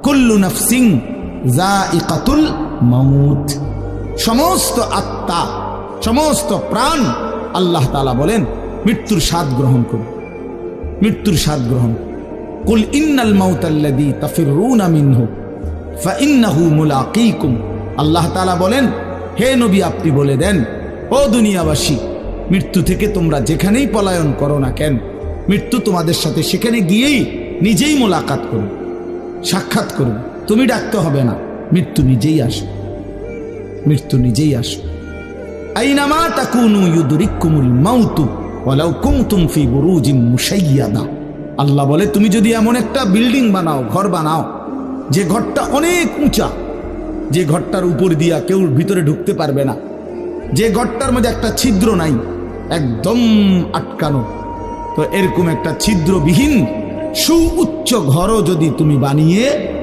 কুল্লু নাফসিন যায়িকাতুল মাউত, সমস্ত আত্মা, সমস্ত প্রাণ আল্লাহ তাআলা বলেন মৃত্যুর স্বাদ গ্রহণ করুন, মৃত্যুর স্বাদ গ্রহণ। কুল ইন্নাল মাউতাল্লাযী তাফিররুনা মিনহু ফাইন্নাহু মুলাকীকুম, আল্লাহ তাআলা বলেন হে নবী আপনি বলে দেন ও দুনিয়াবাসী, মৃত্যু থেকে তোমরা যেখানেই পলায়ন করো না কেন, মৃত্যু তোমাদের সাথে সেখানে গিয়েই নিজেই মোলাকাত করবে, সাক্ষাৎ করবে। তুমি ডাকতে হবে না, মৃত্যু নিজেই আসে, মৃত্যু নিজেই আসে। আইনামা তাকুনু ইউদরিকুমুল মাউতু ওয়ালাউ কুনতুম ফি বুরুজিন মুশাইয়াদা, আল্লাহ বলে তুমি যদি এমন একটা বিল্ডিং বানাও, ঘর বানাও, যে ঘরটা অনেক উঁচা, যে ঘরটার উপর দিয়া কেউ ভিতরে ঢুকতে পারবে না, যে ঘরটার মধ্যে একটা ছিদ্র নাই, একদম আটকানো, তো এরকম একটা ছিদ্রবিহীন সুউচ্চ ঘরও যদি তুমি বানিয়ে